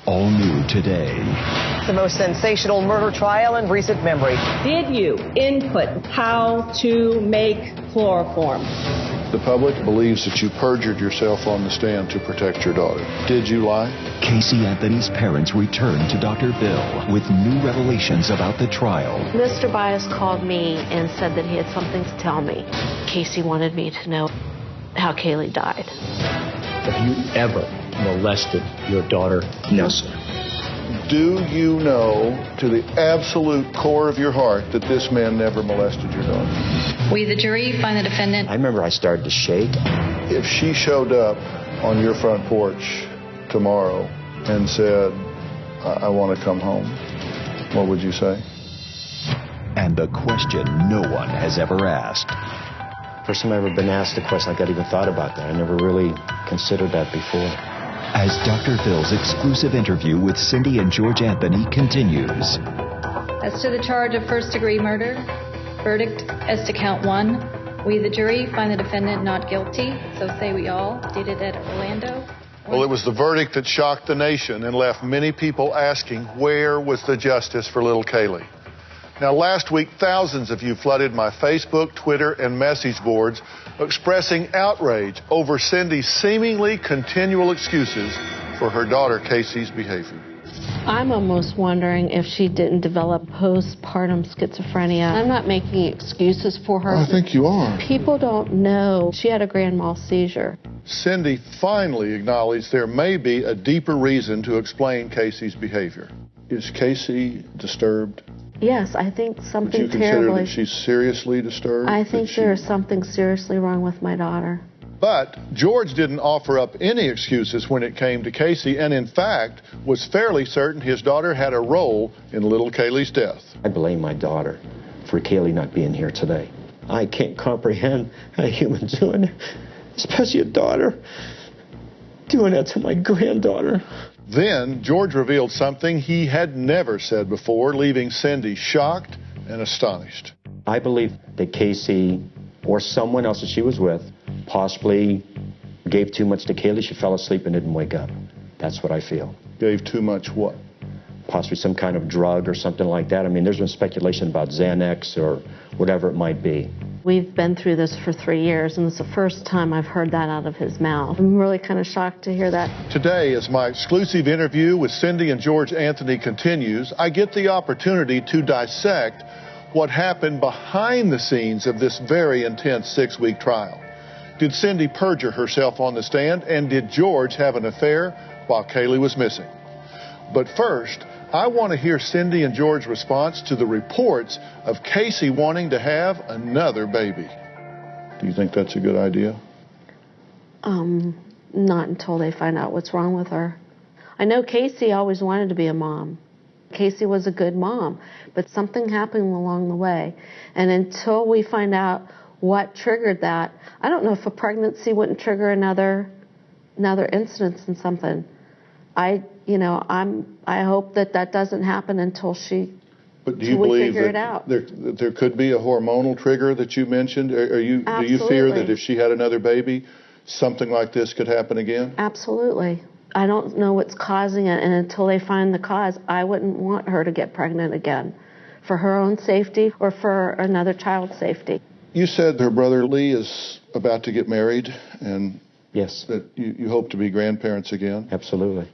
All new today. The most sensational murder trial in recent memory. Did you input how to make chloroform? The public believes that you perjured yourself on the stand to protect your daughter. Did you lie? Casey Anthony's parents returned to Dr. Bill with new revelations about the trial. Mr. Bias called me and said that he had something to tell me. Casey wanted me to know how Kaylee died. Have you ever molested your daughter? No, sir. Do you know to the absolute core of your heart that this man never molested your daughter? We, the jury, find the defendant. I remember I started to shake. If she showed up on your front porch tomorrow and said, I want to come home, what would you say? And the question no one has ever asked. First time I've ever been asked a question like that, even thought about that. I never really considered that before. As Dr. Phil's exclusive interview with Cindy and George Anthony continues. As to the charge of first-degree murder, verdict as to count 1. We, the jury, find the defendant not guilty, so say we all. Did it at Orlando. Well, it was the verdict that shocked the nation and left many people asking, where was the justice for little Kaylee? Now, last week, thousands of you flooded my Facebook, Twitter, and message boards expressing outrage over Cindy's seemingly continual excuses for her daughter Casey's behavior. I'm almost wondering if she didn't develop postpartum schizophrenia. I'm not making excuses for her. I think you are. People don't know she had a grand mal seizure. Cindy finally acknowledged there may be a deeper reason to explain Casey's behavior. Is Casey disturbed? Yes, I think something Would you consider terribly. that she's seriously disturbed? I think there is something seriously wrong with my daughter. But George didn't offer up any excuses when it came to Casey, and in fact was fairly certain his daughter had a role in little Kaylee's death. I blame my daughter for Kaylee not being here today. I can't comprehend a human doing it, especially a daughter, doing that to my granddaughter. Then George revealed something he had never said before, leaving Cindy shocked and astonished. I believe that Casey or someone else that she was with possibly gave too much to Kaylee. She fell asleep and didn't wake up. That's what I feel. Gave too much what? Possibly some kind of drug or something like that. I mean, there's been speculation about Xanax or whatever it might be. We've been through this for 3 years, and it's the first time I've heard that out of his mouth. I'm really kind of shocked to hear that. Today, as my exclusive interview with Cindy and George Anthony continues, I get the opportunity to dissect what happened behind the scenes of this very intense 6-week trial. Did Cindy perjure herself on the stand, and did George have an affair while Kaylee was missing? But first, I want to hear Cindy and George's response to the reports of Casey wanting to have another baby. Do you think that's a good idea? Not until they find out what's wrong with her. I know Casey always wanted to be a mom. Casey was a good mom, but something happened along the way. And until we find out what triggered that, I don't know if a pregnancy wouldn't trigger another incident in something. I hope that doesn't happen until But do you believe figure it that out. there could be a hormonal trigger that you mentioned? Do you fear that if she had another baby, something like this could happen again? Absolutely. I don't know what's causing it, and until they find the cause, I wouldn't want her to get pregnant again, for her own safety or for another child's safety. You said her brother Lee is about to get married, and yes, that you hope to be grandparents again. Absolutely.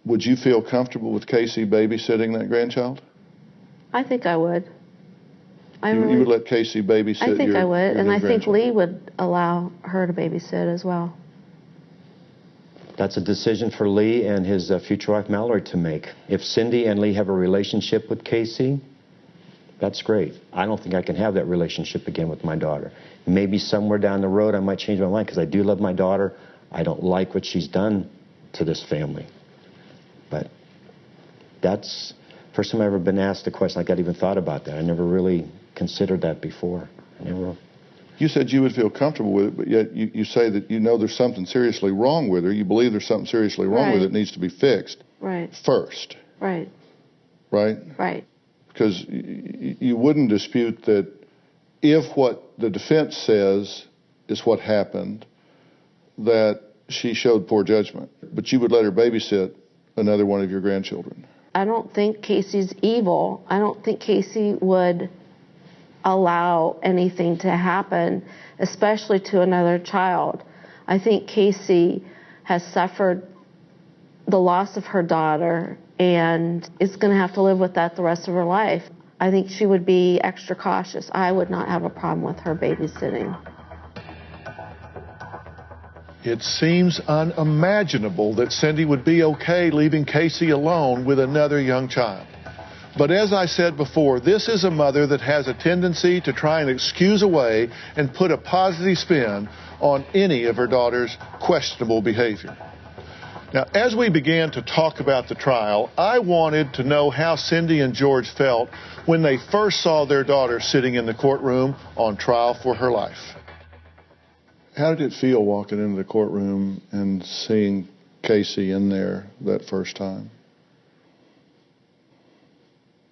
Would you feel comfortable with Casey babysitting that grandchild? I think I would. You would let Casey babysit I think I would, and I think grandchild? Lee would allow her to babysit as well. That's a decision for Lee and his future wife Mallory to make. If Cindy and Lee have a relationship with Casey, that's great. I don't think I can have that relationship again with my daughter. Maybe somewhere down the road I might change my mind because I do love my daughter. I don't like what she's done to this family. But that's the first time I've ever been asked a question like that, even thought about that. I never really considered that before. You said you would feel comfortable with it, but yet you say that you know there's something seriously wrong with her. You believe there's something seriously wrong with it that needs to be fixed first. Right. Right? Right. Because you wouldn't dispute that if what the defense says is what happened, that she showed poor judgment. But you would let her babysit another one of your grandchildren? I don't think Casey's evil. I don't think Casey would allow anything to happen, especially to another child. I think Casey has suffered the loss of her daughter and is going to have to live with that the rest of her life. I think she would be extra cautious. I would not have a problem with her babysitting. It seems unimaginable that Cindy would be okay leaving Casey alone with another young child. But as I said before, this is a mother that has a tendency to try and excuse away and put a positive spin on any of her daughter's questionable behavior. Now, as we began to talk about the trial, I wanted to know how Cindy and George felt when they first saw their daughter sitting in the courtroom on trial for her life. How did it feel walking into the courtroom and seeing Casey in there that first time?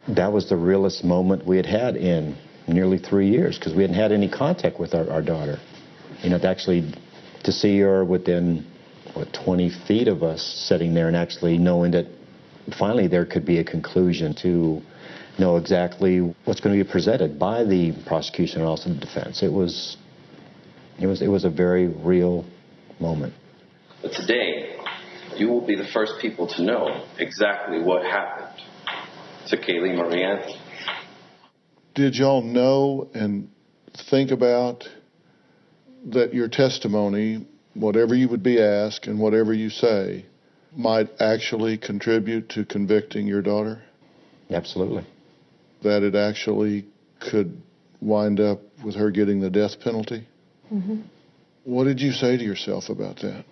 That was the realest moment we had had in nearly 3 years, because we hadn't had any contact with our daughter. You know, to see her within, 20 feet of us sitting there and actually knowing that finally there could be a conclusion, to know exactly what's going to be presented by the prosecution and also the defense. It was a very real moment. But today, you will be the first people to know exactly what happened to Kaylee Marie Anthony. Did y'all know and think about that your testimony, whatever you would be asked and whatever you say, might actually contribute to convicting your daughter? Absolutely. That it actually could wind up with her getting the death penalty? Mm-hmm. What did you say to yourself about that?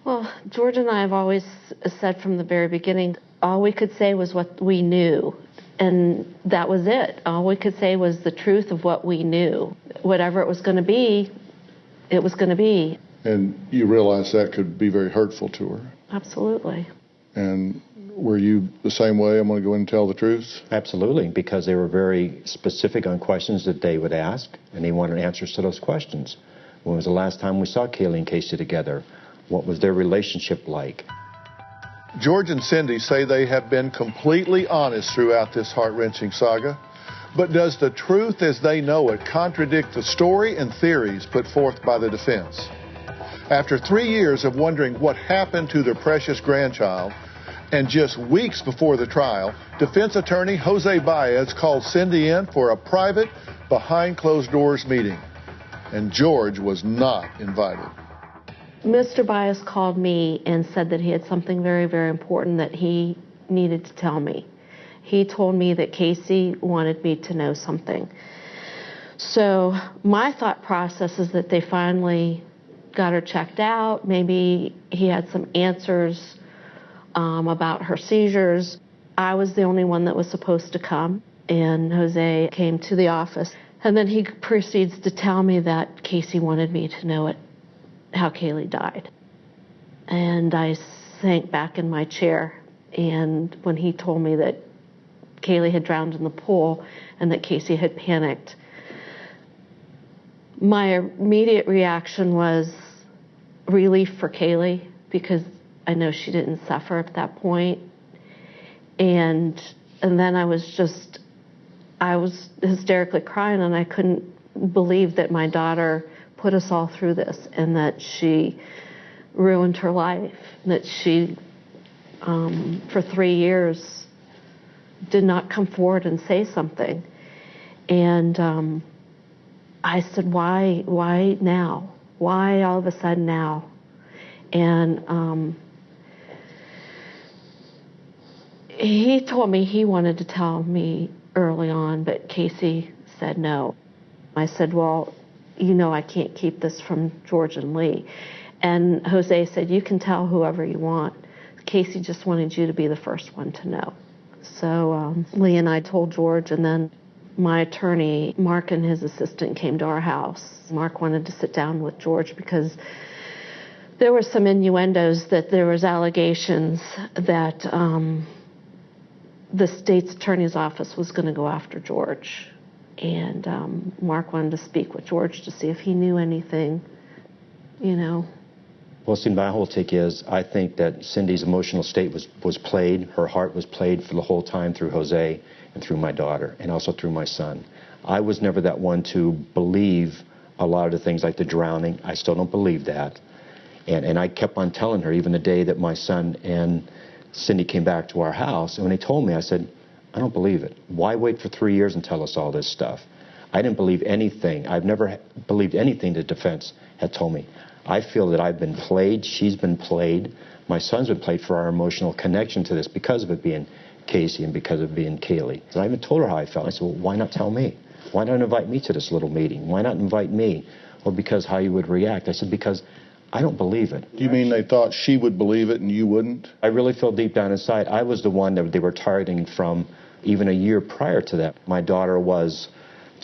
Well, George and I have always said from the very beginning, all we could say was what we knew, and that was it. All we could say was the truth of what we knew. Whatever it was going to be, it was going to be. And you realized that could be very hurtful to her? Absolutely. And were you the same way? I'm going to go in and tell the truth? Absolutely, because they were very specific on questions that they would ask, and they wanted answers to those questions. When was the last time we saw Kaylee and Casey together? What was their relationship like? George and Cindy say they have been completely honest throughout this heart-wrenching saga. But does the truth as they know it contradict the story and theories put forth by the defense? After 3 years of wondering what happened to their precious grandchild, and just weeks before the trial, defense attorney Jose Baez called Cindy in for a private, behind-closed-doors meeting. And George was not invited. Mr. Baez called me and said that he had something very, very important that he needed to tell me. He told me that Casey wanted me to know something. So my thought process is that they finally got her checked out. Maybe he had some answers about her seizures. I was the only one that was supposed to come, and Jose came to the office. And then he proceeds to tell me that Casey wanted me to know how Kaylee died. And I sank back in my chair. And when he told me that Kaylee had drowned in the pool and that Casey had panicked, my immediate reaction was relief for Kaylee, because I know she didn't suffer at that point. And then I was hysterically crying, and I couldn't believe that my daughter put us all through this, and that she ruined her life, that she, for 3 years, did not come forward and say something. And I said, why now? Why all of a sudden now? And he told me he wanted to tell me early on, but Casey said no. I said, well, you know I can't keep this from George and Lee. And Jose said, you can tell whoever you want. Casey just wanted you to be the first one to know. So Lee and I told George, and then my attorney, Mark, and his assistant came to our house. Mark wanted to sit down with George because there were some innuendos that there was allegations that the state's attorney's office was going to go after George. And Mark wanted to speak with George to see if he knew anything, Well, see, my whole take is I think that Cindy's emotional state was played. Her heart was played for the whole time through Jose and through my daughter and also through my son. I was never that one to believe a lot of the things like the drowning. I still don't believe that. And I kept on telling her even the day that my son and Cindy came back to our house. And when they told me, I said, I don't believe it. Why wait for 3 years and tell us all this stuff? I didn't believe anything. I've never believed anything the defense had told me. I feel that I've been played. She's been played. My son's been played for our emotional connection to this because of it being Casey and because of it being Kaylee. And I even told her how I felt. I said, well, why not tell me? Why not invite me to this little meeting? Why not invite me? Well, because how you would react. I said, because I don't believe it. You mean they thought she would believe it and you wouldn't? I really feel deep down inside I was the one that they were targeting from even a year prior to that. My daughter was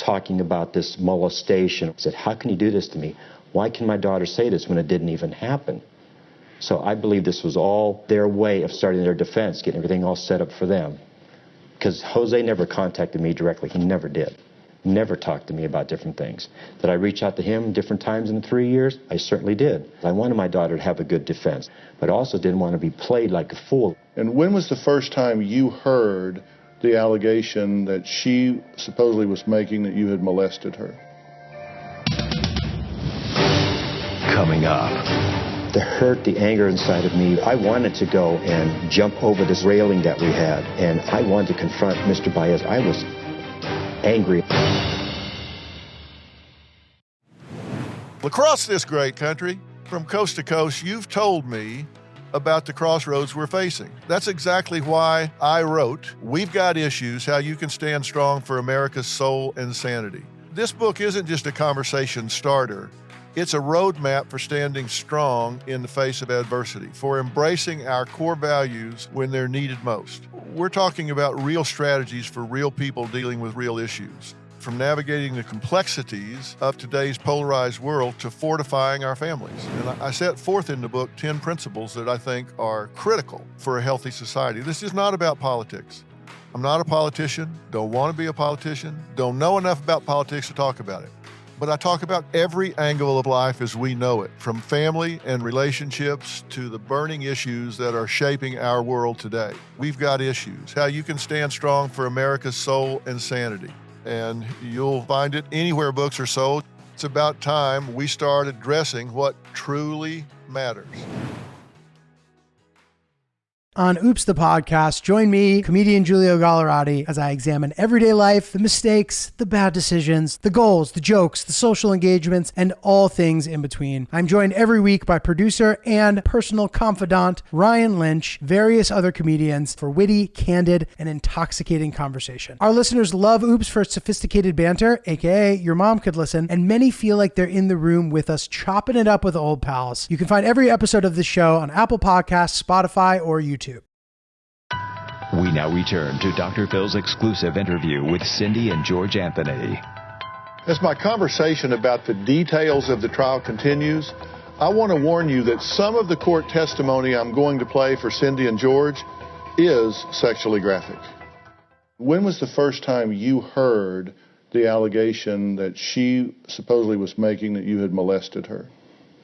talking about this molestation. I said, how can you do this to me? Why can my daughter say this when it didn't even happen? So I believe this was all their way of starting their defense, getting everything all set up for them. Because Jose never contacted me directly. He never did. Never talked to me about different things. Did I reach out to him different times in 3 years? I certainly did. I wanted my daughter to have a good defense, but also didn't want to be played like a fool. And when was the first time you heard the allegation that she supposedly was making that you had molested her? Coming up. The hurt, the anger inside of me, I wanted to go and jump over this railing that we had, and I wanted to confront Mr. Baez. I was angry. Across this great country, from coast to coast, you've told me about the crossroads we're facing. That's exactly why I wrote, We've Got Issues, How You Can Stand Strong for America's Soul and Sanity. This book isn't just a conversation starter. It's a roadmap for standing strong in the face of adversity, for embracing our core values when they're needed most. We're talking about real strategies for real people dealing with real issues, from navigating the complexities of today's polarized world to fortifying our families. And I set forth in the book 10 principles that I think are critical for a healthy society. This is not about politics. I'm not a politician, don't want to be a politician, don't know enough about politics to talk about it. But I talk about every angle of life as we know it, from family and relationships to the burning issues that are shaping our world today. We've got issues. How you can stand strong for America's soul and sanity. And you'll find it anywhere books are sold. It's about time we start addressing what truly matters. On Oops, the podcast, join me, comedian Giulio Gallerati, as I examine everyday life, the mistakes, the bad decisions, the goals, the jokes, the social engagements, and all things in between. I'm joined every week by producer and personal confidant Ryan Lynch, various other comedians for witty, candid, and intoxicating conversation. Our listeners love Oops for its sophisticated banter, aka your mom could listen, and many feel like they're in the room with us chopping it up with old pals. You can find every episode of this show on Apple Podcasts, Spotify, or YouTube. We now return to Dr. Phil's exclusive interview with Cindy and George Anthony. As my conversation about the details of the trial continues, I want to warn you that some of the court testimony I'm going to play for Cindy and George is sexually graphic. When was the first time you heard the allegation that she supposedly was making that you had molested her?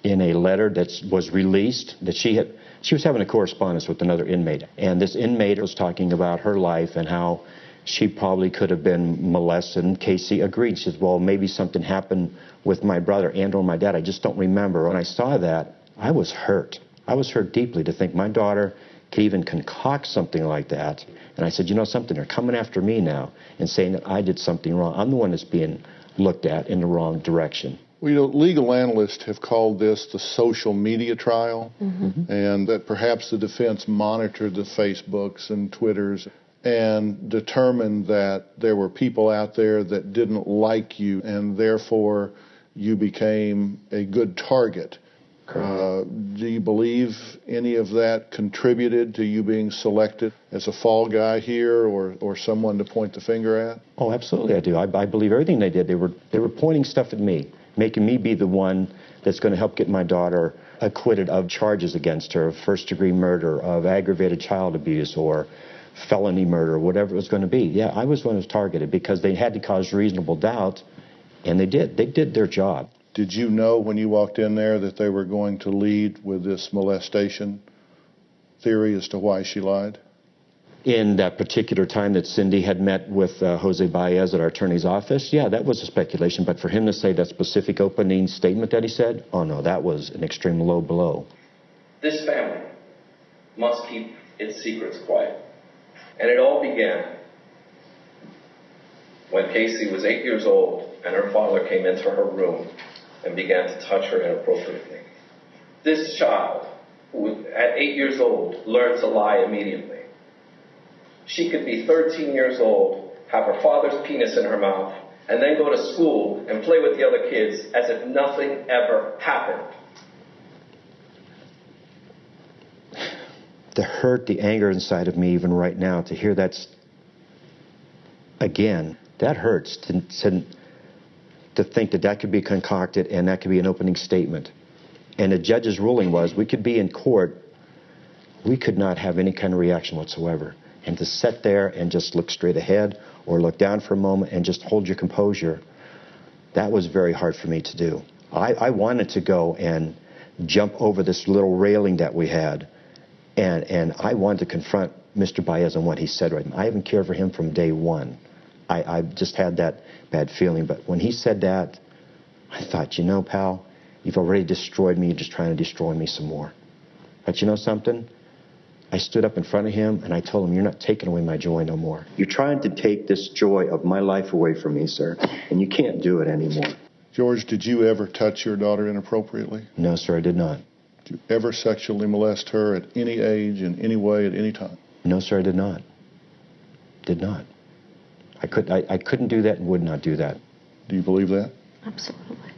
In a letter that was released, that she was having a correspondence with another inmate. And this inmate was talking about her life and how she probably could have been molested. And Casey agreed. She says, well, maybe something happened with my brother and or my dad. I just don't remember. When I saw that, I was hurt. I was hurt deeply to think my daughter could even concoct something like that. And I said, you know something, they're coming after me now and saying that I did something wrong. I'm the one that's being looked at in the wrong direction. Well, you know, legal analysts have called this the social media trial, and that perhaps the defense monitored the Facebooks and Twitters and determined that there were people out there that didn't like you, and therefore you became a good target. Do you believe any of that contributed to you being selected as a fall guy here or someone to point the finger at? Oh, absolutely I do. I believe everything they did. They were pointing stuff at me, making me be the one that's going to help get my daughter acquitted of charges against her, of first-degree murder, of aggravated child abuse, or felony murder, whatever it was going to be. Yeah, I was one who was targeted because they had to cause reasonable doubt, and they did. They did their job. Did you know when you walked in there that they were going to lead with this molestation theory as to why she lied? In that particular time that Cindy had met with Jose Baez at our attorney's office, yeah, that was a speculation. But for him to say that specific opening statement that he said, oh no, that was an extreme low blow. This family must keep its secrets quiet. And it all began when Casey was 8 years old and her father came into her room and began to touch her inappropriately. This child, who at 8 years old learned to lie immediately. She could be 13 years old, have her father's penis in her mouth, and then go to school and play with the other kids as if nothing ever happened. The hurt, the anger inside of me even right now, to hear that again, that hurts to think that that could be concocted and that could be an opening statement. And the judge's ruling was we could be in court, we could not have any kind of reaction whatsoever. And to sit there and just look straight ahead or look down for a moment and just hold your composure, that was very hard for me to do. I wanted to go and jump over this little railing that we had, and I wanted to confront Mr. Baez on what he said right now. I haven't cared for him from day one. I just had that bad feeling. But when he said that, I thought, you know, pal, you've already destroyed me. You're just trying to destroy me some more. But you know something? I stood up in front of him and I told him, you're not taking away my joy no more. You're trying to take this joy of my life away from me, sir, and you can't do it anymore. George, did you ever touch your daughter inappropriately? No, sir, I did not. Did you ever sexually molest her at any age, in any way, at any time? No, sir, I did not. Did not. I couldn't do that and would not do that. Do you believe that? Absolutely.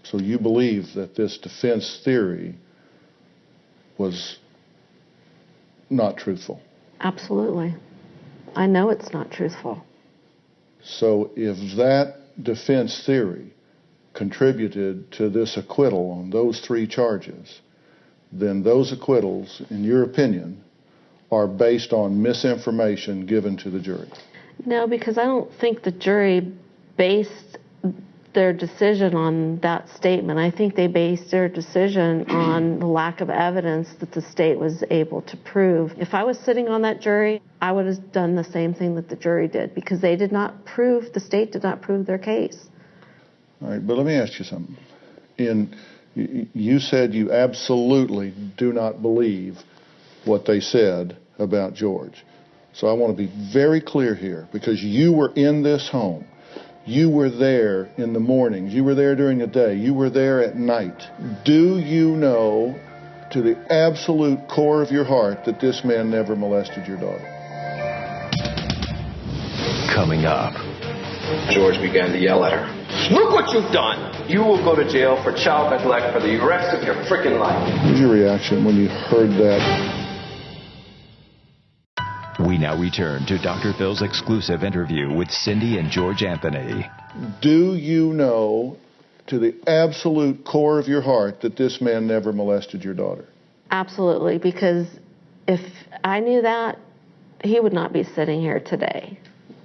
So you believe that this defense theory was not truthful? Absolutely. I know it's not truthful. So if that defense theory contributed to this acquittal on those three charges, then those acquittals, in your opinion, are based on misinformation given to the jury? No, because I don't think the jury based their decision on that statement. I think they based their decision on the lack of evidence that the state was able to prove. If I was sitting on that jury, I would have done the same thing that the jury did, because they did not prove, the state did not prove their case. All right, but let me ask you something. You said you absolutely do not believe what they said about George. So I want to be very clear here, because you were in this home. You were there in the mornings. You were there during the day. You were there at night. Do you know to the absolute core of your heart that this man never molested your daughter? Coming up. George began to yell at her. Look what you've done! You will go to jail for child neglect for the rest of your freaking life. What was your reaction when you heard that? We now return to Dr. Phil's exclusive interview with Cindy and George Anthony. Do you know to the absolute core of your heart that this man never molested your daughter? Absolutely, because if I knew that, he would not be sitting here today,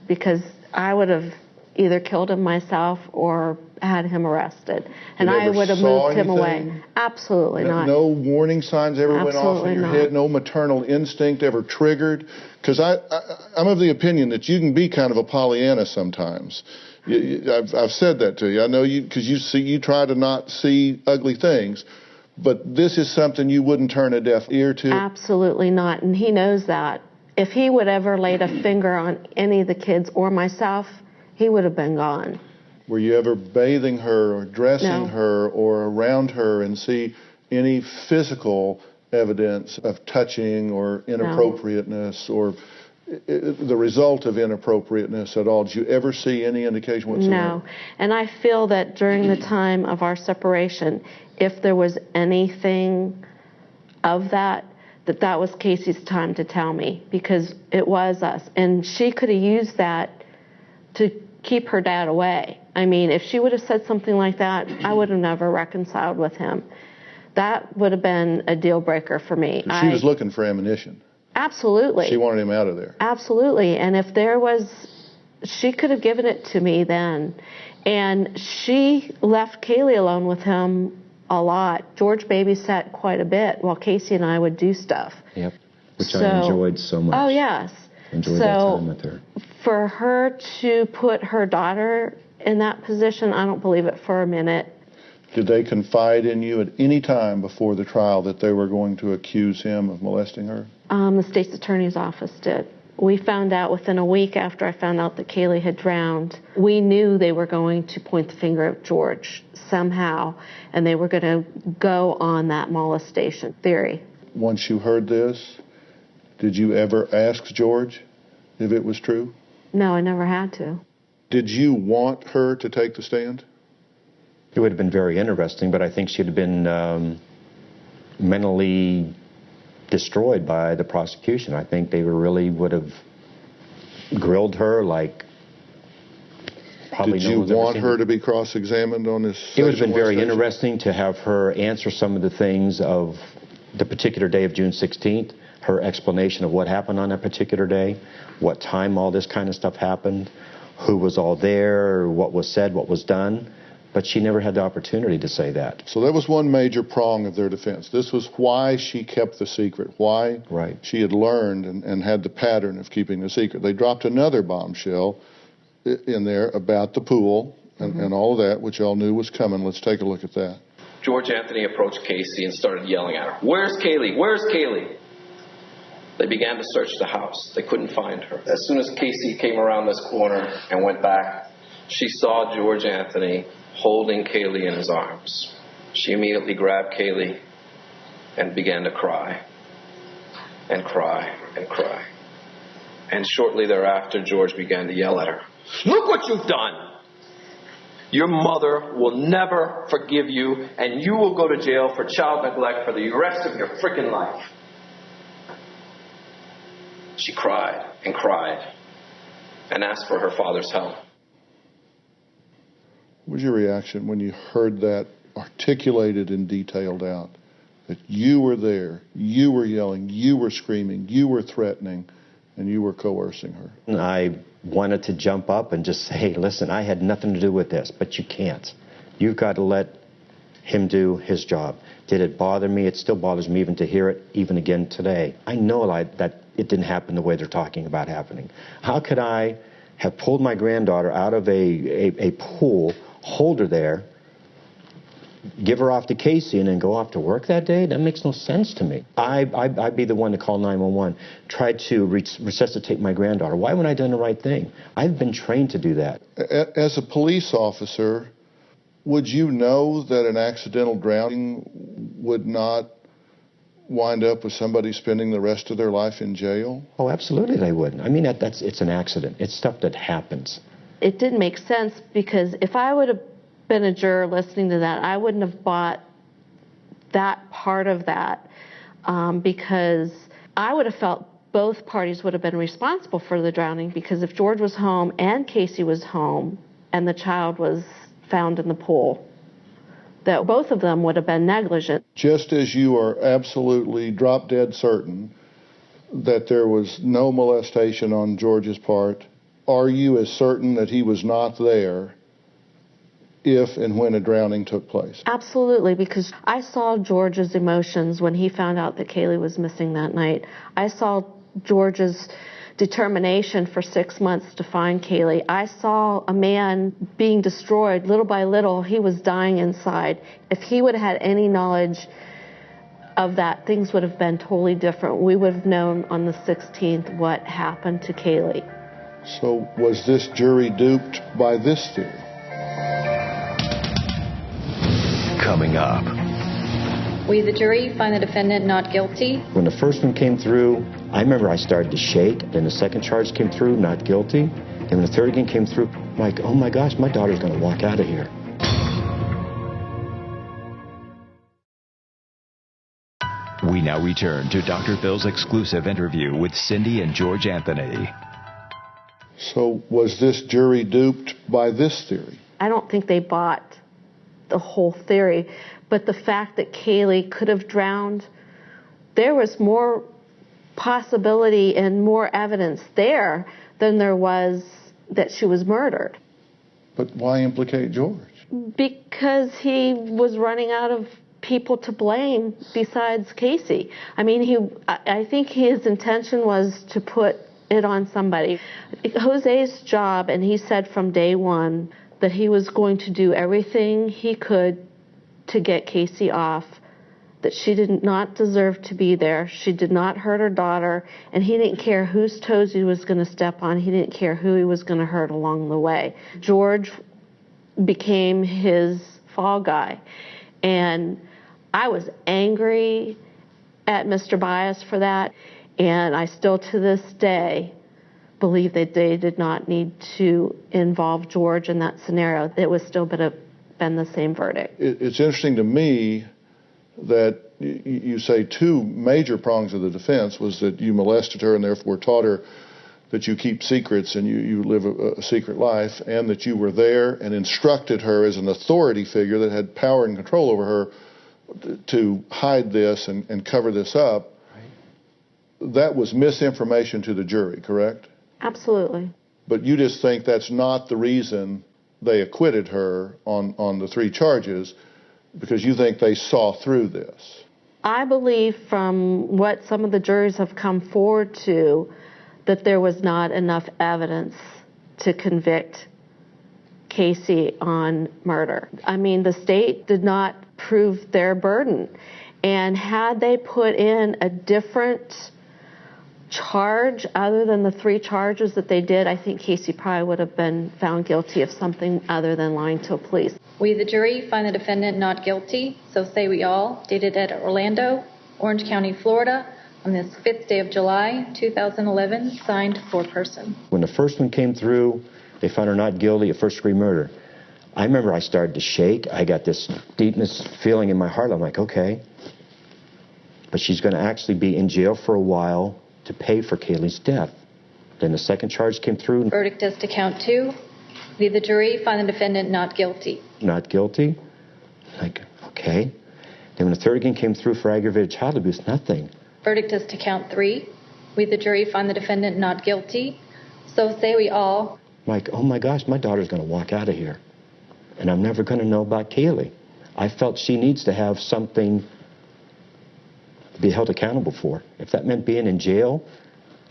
because I would have either killed him myself or had him arrested, and I would have moved him away. Absolutely not. No warning signs ever went off in your head? No maternal instinct ever triggered? Because I'm of the opinion that you can be kind of a Pollyanna sometimes. I've said that to you. I know you, because you try to not see ugly things, but this is something you wouldn't turn a deaf ear to? Absolutely not, and he knows that. If he would ever laid a finger on any of the kids or myself, he would have been gone. Were you ever bathing her or dressing her or around her and see any physical evidence of touching or inappropriateness or the result of inappropriateness at all? Did you ever see any indication whatsoever? No. And I feel that during the time of our separation, if there was anything of that, that was Casey's time to tell me, because it was us. And she could have used that to keep her dad away. I mean, if she would have said something like that, I would have never reconciled with him. That would have been a deal breaker for me. She was looking for ammunition. Absolutely. She wanted him out of there. Absolutely. And if there was She could have given it to me then. And she left Kaylee alone with him a lot. George babysat quite a bit while Casey and I would do stuff. Yep, which I enjoyed so much. Oh, yes. Enjoyed that time with her. For her to put her daughter in that position, I don't believe it for a minute. Did they confide in you at any time before the trial that they were going to accuse him of molesting her? The state's attorney's office did. We found out within a week after I found out that Kaylee had drowned. We knew they were going to point the finger at George somehow, and they were going to go on that molestation theory. Once you heard this, did you ever ask George if it was true? No, I never had to. Did you want her to take the stand? It would have been very interesting, but I think she'd have been mentally destroyed by the prosecution. I think they really would have grilled her like probably. Did you want her to be cross-examined on this? It would have been very interesting to have her answer some of the things of the particular day of June 16th, her explanation of what happened on that particular day, what time all this kind of stuff happened, who was all there, what was said, what was done. But she never had the opportunity to say that. So that was one major prong of their defense. This was why she kept the secret, why she had learned and had the pattern of keeping the secret. They dropped another bombshell in there about the pool and all of that, which y'all knew was coming. Let's take a look at that. George Anthony approached Casey and started yelling at her. "Where's Kaylee? Where's Kaylee?" They began to search the house. They couldn't find her. As soon as Casey came around this corner and went back, she saw George Anthony holding Kaylee in his arms. She immediately grabbed Kaylee and began to cry and cry and cry. And shortly thereafter, George began to yell at her. "Look what you've done! Your mother will never forgive you, and you will go to jail for child neglect for the rest of your freaking life." She cried and asked for her father's help. What was your reaction when you heard that articulated and detailed out? That you were there, you were yelling, you were screaming, you were threatening, and you were coercing her. I wanted to jump up and just say, listen, I had nothing to do with this, but you can't. You've got to let him do his job. Did it bother me? It still bothers me even to hear it, even again today. I know that it didn't happen the way they're talking about happening. How could I have pulled my granddaughter out of a pool, hold her there, give her off to Casey, and then go off to work that day? That makes no sense to me. I'd be the one to call 911, try to resuscitate my granddaughter. Why wouldn't I have done the right thing? I've been trained to do that. As a police officer, would you know that an accidental drowning would not wind up with somebody spending the rest of their life in jail? Oh, absolutely they would. I mean, it's an accident. It's stuff that happens. It didn't make sense because if I would have been a juror listening to that, I wouldn't have bought that part of that because I would have felt both parties would have been responsible for the drowning, because if George was home and Casey was home and the child was found in the pool, that both of them would have been negligent. Just as you are absolutely drop dead certain that there was no molestation on George's part, are you as certain that he was not there if and when a drowning took place? Absolutely, because I saw George's emotions when he found out that Kaylee was missing that night. I saw George's determination for 6 months to find Kaylee. I saw a man being destroyed little by little. He was dying inside. If he would have had any knowledge of that, things would have been totally different. We would have known on the 16th what happened to Kaylee. So was this jury duped by this theory? Coming up. We, the jury, find the defendant not guilty. When the first one came through, I remember I started to shake. Then the second charge came through, not guilty. And when the third again came through, I'm like, oh my gosh, my daughter's going to walk out of here. We now return to Dr. Phil's exclusive interview with Cindy and George Anthony. So was this jury duped by this theory? I don't think they bought the whole theory, but the fact that Kaylee could have drowned, there was more possibility and more evidence there than there was that she was murdered. But why implicate George? Because he was running out of people to blame besides Casey. I mean, I think his intention was to put it on somebody. Jose's job, and he said from day one that he was going to do everything he could to get Casey off, that she did not deserve to be there. She did not hurt her daughter, and he didn't care whose toes he was going to step on. He didn't care who he was going to hurt along the way. George became his fall guy, and I was angry at Mr. Bias for that, and I still to this day believe that they did not need to involve George in that scenario. It would still been the same verdict. It's interesting to me that you say two major prongs of the defense was that you molested her and therefore taught her that you keep secrets and you live a secret life, and that you were there and instructed her as an authority figure that had power and control over her to hide this and cover this up. Right. That was misinformation to the jury, correct? Absolutely. But you just think that's not the reason they acquitted her on the three charges, because you think they saw through this. I believe from what some of the juries have come forward to that there was not enough evidence to convict Casey on murder. I mean, the state did not prove their burden. And had they put in a different charge other than the three charges that they did, I think Casey probably would have been found guilty of something other than lying to police. We, the jury, find the defendant not guilty, so say we all, dated at Orlando, Orange County, Florida, on this 5th day of July, 2011, signed foreperson. When the first one came through, they found her not guilty of first-degree murder. I remember I started to shake. I got this deepness feeling in my heart. I'm like, okay. But she's going to actually be in jail for a while to pay for Kaylee's death. Then the second charge came through. Verdict as to count 2. We, the jury, find the defendant not guilty. Not guilty? Like, okay. Then when the third again came through for aggravated child abuse, nothing. Verdict as to count 3. We, the jury, find the defendant not guilty. So say we all. Like, oh my gosh, my daughter's going to walk out of here. And I'm never going to know about Kaylee. I felt she needs to have something to be held accountable for. If that meant being in jail,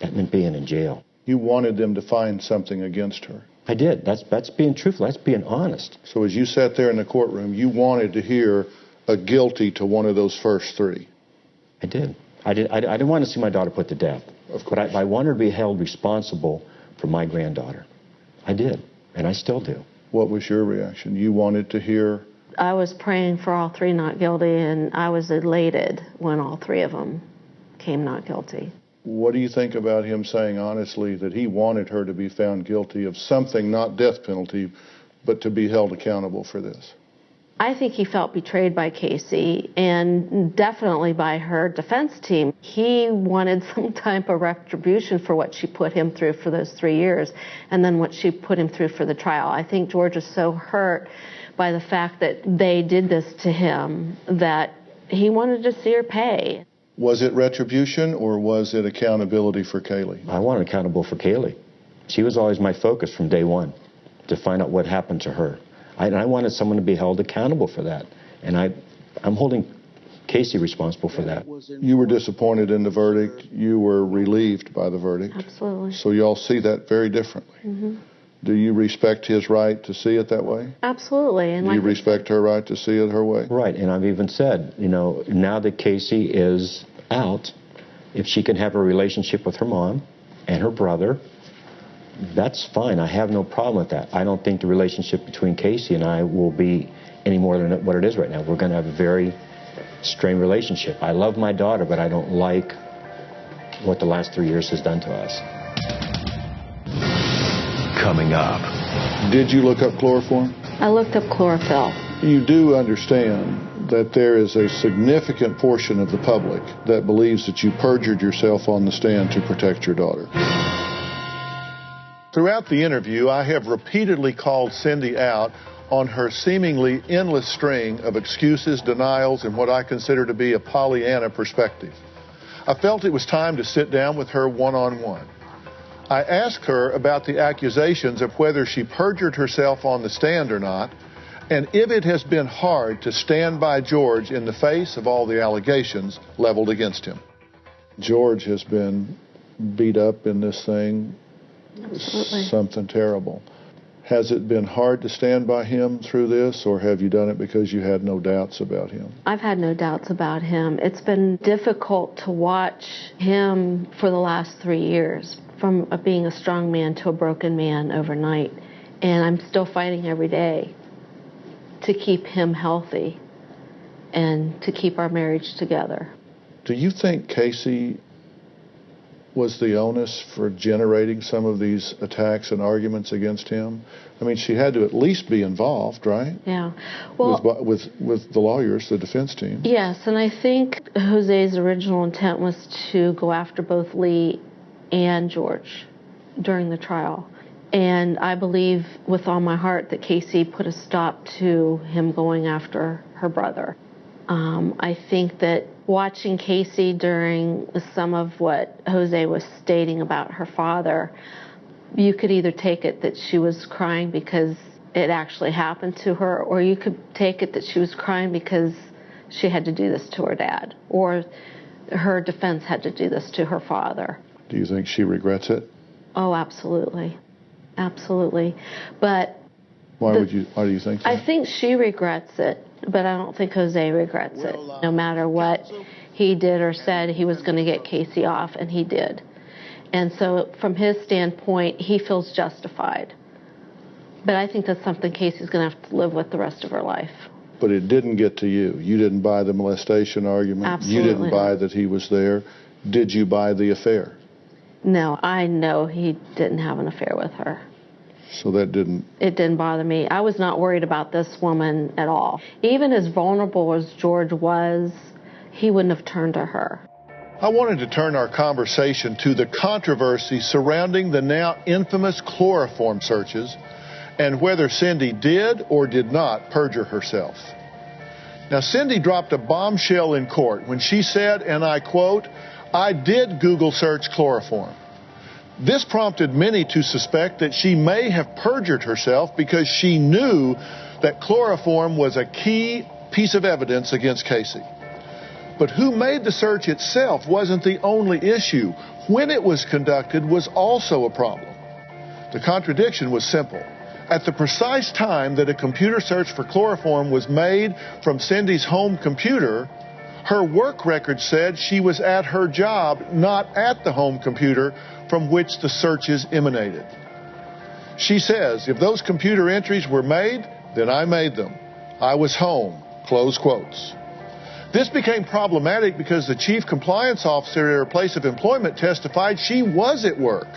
that meant being in jail. You wanted them to find something against her. I did. That's being truthful. That's being honest. So as you sat there in the courtroom, you wanted to hear a guilty to one of those first three. I did. I didn't want to see my daughter put to death. Of course. But I wanted her to be held responsible for my granddaughter. I did. And I still do. What was your reaction? You wanted to hear? I was praying for all three not guilty, and I was elated when all three of them came not guilty. What do you think about him saying honestly that he wanted her to be found guilty of something, not death penalty, but to be held accountable for this? I think he felt betrayed by Casey and definitely by her defense team. He wanted some type of retribution for what she put him through for those 3 years and then what she put him through for the trial. I think George is so hurt by the fact that they did this to him that he wanted to see her pay. Was it retribution or was it accountability for Kaylee? I wanted accountable for Kaylee. She was always my focus from day one, to find out what happened to her. I wanted someone to be held accountable for that. And I'm holding Casey responsible for that. You were disappointed in the verdict. You were relieved by the verdict. Absolutely. So y'all see that very differently. Mm-hmm. Do you respect his right to see it that way? Absolutely. And do you respect her right to see it her way? Right. And I've even said, now that Casey is out, if she can have a relationship with her mom and her brother, that's fine. I have no problem with that. I don't think the relationship between Casey and I will be any more than what it is right now. We're going to have a very strained relationship. I love my daughter, but I don't like what the last 3 years has done to us. Coming up. Did you look up chloroform? I looked up chlorophyll. You do understand that there is a significant portion of the public that believes that you perjured yourself on the stand to protect your daughter. Throughout the interview, I have repeatedly called Cindy out on her seemingly endless string of excuses, denials, and what I consider to be a Pollyanna perspective. I felt it was time to sit down with her one-on-one. I asked her about the accusations of whether she perjured herself on the stand or not, and if it has been hard to stand by George in the face of all the allegations leveled against him. George has been beat up in this thing. Absolutely. Something terrible. Has it been hard to stand by him through this, or have you done it because you had no doubts about him? I've had no doubts about him. It's been difficult to watch him for the last 3 years, from being a strong man to a broken man overnight. And I'm still fighting every day to keep him healthy and to keep our marriage together. Do you think Casey was the onus for generating some of these attacks and arguments against him? I mean, she had to at least be involved, right? Yeah. Well, with the lawyers, the defense team. Yes, and I think Jose's original intent was to go after both Lee and George during the trial. And I believe with all my heart that Casey put a stop to him going after her brother. I think that watching Casey during some of what Jose was stating about her father, you could either take it that she was crying because it actually happened to her, or you could take it that she was crying because she had to do this to her dad, or her defense had to do this to her father. Do you think she regrets it? Oh, absolutely. Absolutely. But why do you think so? I think she regrets it, but I don't think Jose regrets it. No matter what he did or said, he was going to get Casey off, and he did. And so from his standpoint, he feels justified. But I think that's something Casey's going to have to live with the rest of her life. But it didn't get to you. You didn't buy the molestation argument. Absolutely. You didn't buy that he was there. Did you buy the affair? No, I know he didn't have an affair with her. So that didn't... It didn't bother me. I was not worried about this woman at all. Even as vulnerable as George was, he wouldn't have turned to her. I wanted to turn our conversation to the controversy surrounding the now infamous chloroform searches and whether Cindy did or did not perjure herself. Now, Cindy dropped a bombshell in court when she said, and I quote, "I did Google search chloroform." This prompted many to suspect that she may have perjured herself because she knew that chloroform was a key piece of evidence against Casey. But who made the search itself wasn't the only issue. When it was conducted was also a problem. The contradiction was simple. At the precise time that a computer search for chloroform was made from Cindy's home computer, her work record said she was at her job, not at the home computer from which the searches emanated. She says, if those computer entries were made, then I made them. I was home, close quotes. This became problematic because the chief compliance officer at her place of employment testified she was at work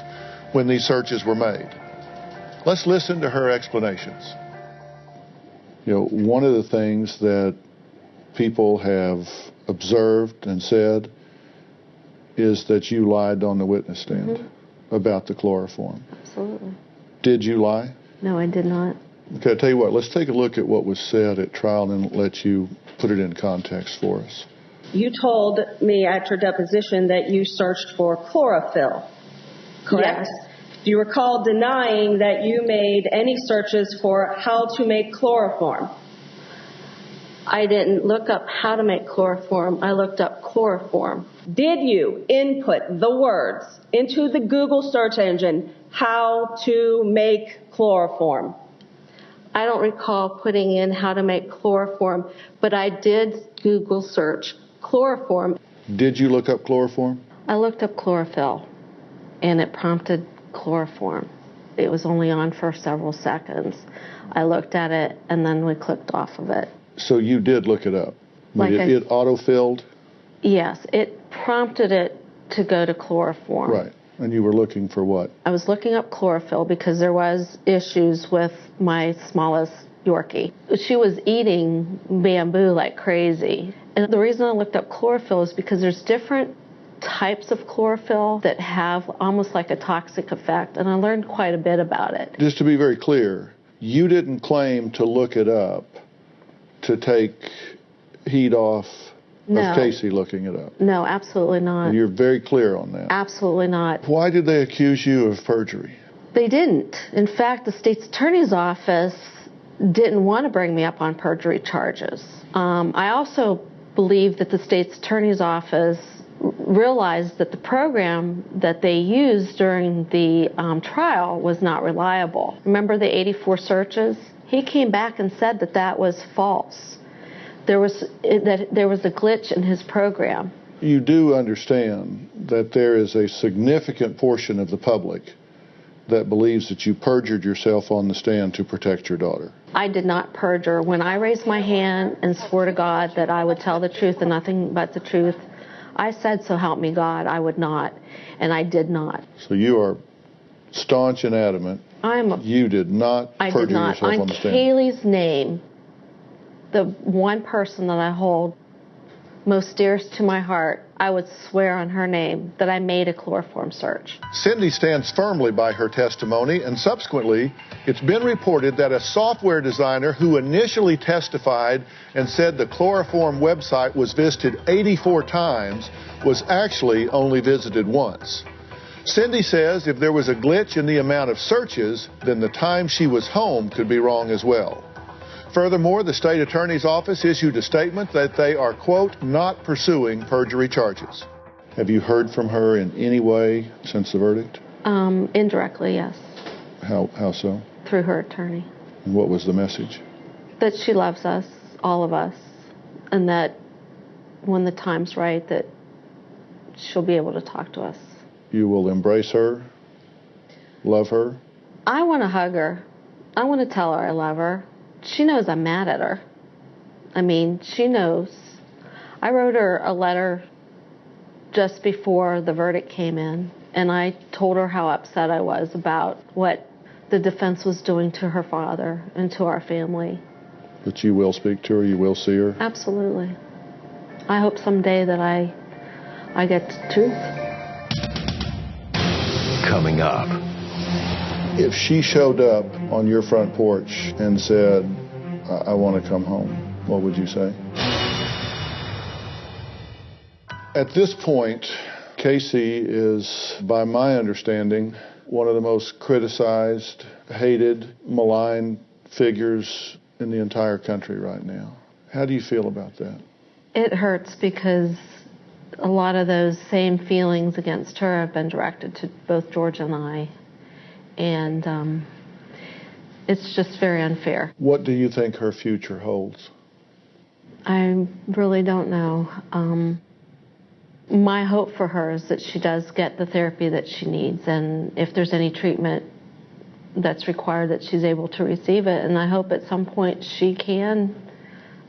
when these searches were made. Let's listen to her explanations. You know, one of the things that people have observed and said is that you lied on the witness stand about the chloroform. Absolutely. Did you lie? No, I did not. Okay, I'll tell you what, let's take a look at what was said at trial and let you put it in context for us. You told me at your deposition that you searched for chlorophyll, correct? Yes. Do you recall denying that you made any searches for how to make chloroform? I didn't look up how to make chloroform. I looked up chloroform. Did you input the words into the Google search engine, how to make chloroform? I don't recall putting in how to make chloroform, but I did Google search chloroform. Did you look up chloroform? I looked up chlorophyll, and it prompted chloroform. It was only on for several seconds. I looked at it, and then we clicked off of it. So you did look it up? It auto-filled? Yes, it prompted it to go to chloroform. Right. And you were looking for what? I was looking up chlorophyll because there was issues with my smallest Yorkie. She was eating bamboo like crazy. And the reason I looked up chlorophyll is because there's different types of chlorophyll that have almost like a toxic effect, and I learned quite a bit about it. Just to be very clear, you didn't claim to look it up to take heat off No. of Casey looking it up? No, absolutely not. And you're very clear on that. Absolutely not. Why did they accuse you of perjury? They didn't. In fact, the state's attorney's office didn't want to bring me up on perjury charges. I also believe that the state's attorney's office realized that the program that they used during the trial was not reliable. Remember the 84 searches? He came back and said that that was false. There was a glitch in his program. You do understand that there is a significant portion of the public that believes that you perjured yourself on the stand to protect your daughter. I did not perjure. When I raised my hand and swore to God that I would tell the truth and nothing but the truth, I said, so help me God, I would not. And I did not. So you are staunch and adamant. You did not perjure yourself on the stand. On Kaylee's name, the one person that I hold most dearest to my heart, I would swear on her name that I made a chloroform search. Cindy stands firmly by her testimony, and subsequently, it's been reported that a software designer who initially testified and said the chloroform website was visited 84 times was actually only visited once. Cindy says if there was a glitch in the amount of searches, then the time she was home could be wrong as well. Furthermore, the state attorney's office issued a statement that they are, quote, not pursuing perjury charges. Have you heard from her in any way since the verdict? Indirectly, yes. How so? Through her attorney. And what was the message? That she loves us, all of us, and that when the time's right, that she'll be able to talk to us. You will embrace her, love her? I want to hug her. I want to tell her I love her. She knows I'm mad at her. I mean, she knows. I wrote her a letter just before the verdict came in, and I told her how upset I was about what the defense was doing to her father and to our family. But you will speak to her? You will see her? Absolutely. I hope someday that I get the truth. Coming up. If she showed up on your front porch and said, I want to come home, what would you say? At this point, Casey is, by my understanding, one of the most criticized, hated, maligned figures in the entire country right now. How do you feel about that? It hurts because a lot of those same feelings against her have been directed to both George and I. And it's just very unfair. What do you think her future holds? I really don't know. My hope for her is that she does get the therapy that she needs, and if there's any treatment that's required, that she's able to receive it. And I hope at some point she can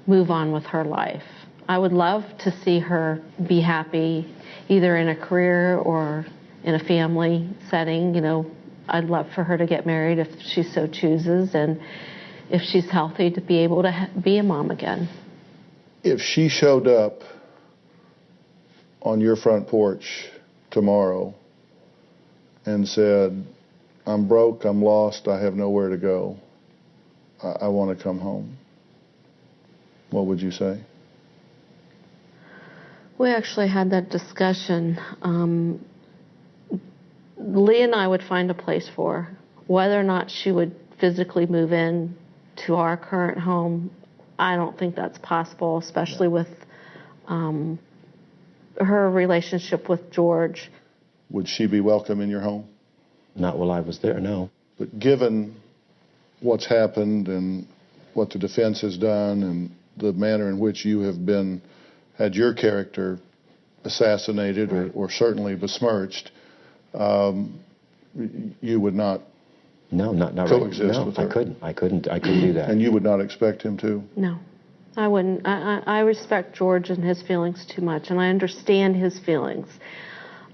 move on with her life. I would love to see her be happy, either in a career or in a family setting. You know, I'd love for her to get married if she so chooses, and if she's healthy, to be able to be a mom again. If she showed up on your front porch tomorrow and said, I'm broke, I'm lost, I have nowhere to go, I want to come home, what would you say? We actually had that discussion. Lee and I would find a place for her. Whether or not she would physically move in to our current home, I don't think that's possible, especially with her relationship with George. Would she be welcome in your home? Not while I was there, no. But given what's happened and what the defense has done and the manner in which you have had your character assassinated or certainly besmirched, you would not coexist with her? I couldn't do that. And you would not expect him to? No, I wouldn't. I respect George and his feelings too much, and I understand his feelings.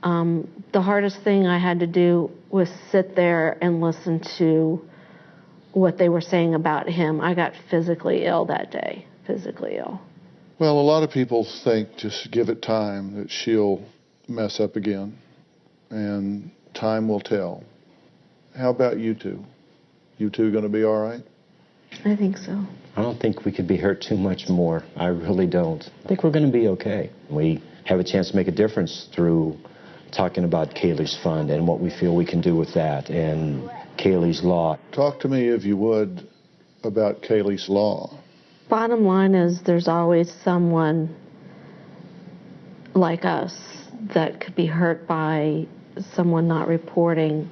The hardest thing I had to do was sit there and listen to what they were saying about him. I got physically ill that day, physically ill. Well, a lot of people think just give it time, that she'll mess up again, and time will tell. How about you two? You two going to be all right? I think so. I don't think we could be hurt too much more. I really don't. I think we're going to be okay. We have a chance to make a difference through talking about Kaylee's fund and what we feel we can do with that, and Kaylee's law. Talk to me, if you would, about Kaylee's law. Bottom line is there's always someone like us that could be hurt by someone not reporting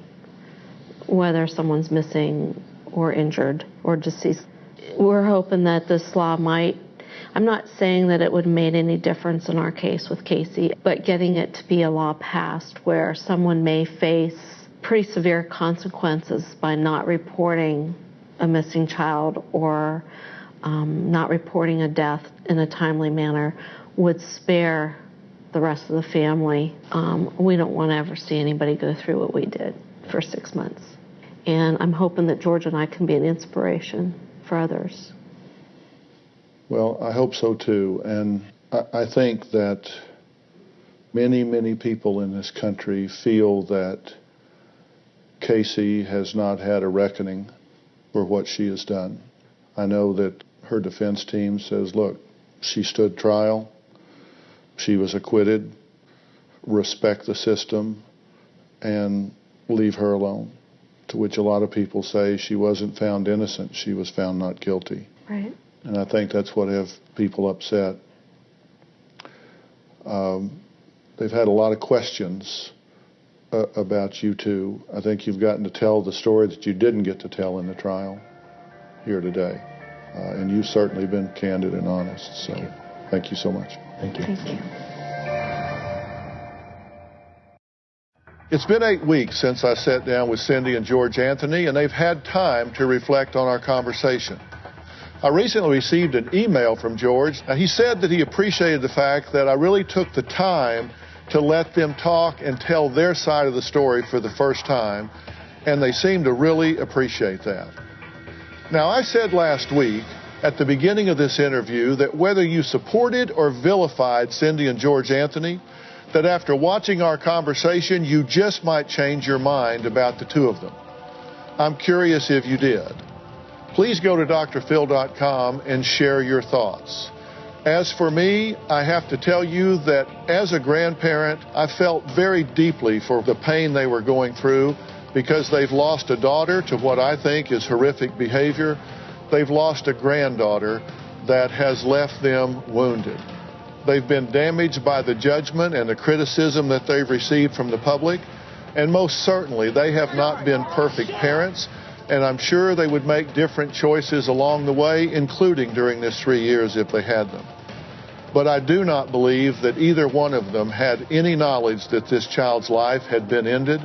whether someone's missing or injured or deceased. We're hoping that this law might, I'm not saying that it would have made any difference in our case with Casey, but getting it to be a law passed where someone may face pretty severe consequences by not reporting a missing child or not reporting a death in a timely manner would spare the rest of the family. We don't want to ever see anybody go through what we did for 6 months. And I'm hoping that George and I can be an inspiration for others. Well, I hope so too. And I think that many, many people in this country feel that Casey has not had a reckoning for what she has done. I know that her defense team says, look, she stood trial, she was acquitted, respect the system, and leave her alone. To which a lot of people say she wasn't found innocent, she was found not guilty. Right. And I think that's what has people upset. They've had a lot of questions about you two. I think you've gotten to tell the story that you didn't get to tell in the trial here today. And you've certainly been candid and honest. So thank you so much. Thank you. Thank you. It's been 8 weeks since I sat down with Cindy and George Anthony, and they've had time to reflect on our conversation. I recently received an email from George. He said that he appreciated the fact that I really took the time to let them talk and tell their side of the story for the first time, and they seem to really appreciate that. Now, I said last week at the beginning of this interview that whether you supported or vilified Cindy and George Anthony, that after watching our conversation, you just might change your mind about the two of them. I'm curious if you did. Please go to drphil.com and share your thoughts. As for me, I have to tell you that as a grandparent, I felt very deeply for the pain they were going through because they've lost a daughter to what I think is horrific behavior. They've lost a granddaughter that has left them wounded. They've been damaged by the judgment and the criticism that they've received from the public, and most certainly they have not been perfect parents, and I'm sure they would make different choices along the way, including during this 3 years if they had them. But I do not believe that either one of them had any knowledge that this child's life had been ended,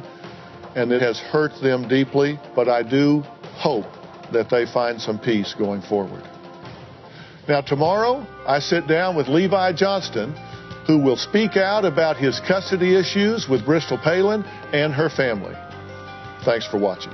and it has hurt them deeply, but I do hope that they find some peace going forward. Now, tomorrow, I sit down with Levi Johnston, who will speak out about his custody issues with Bristol Palin and her family. Thanks for watching.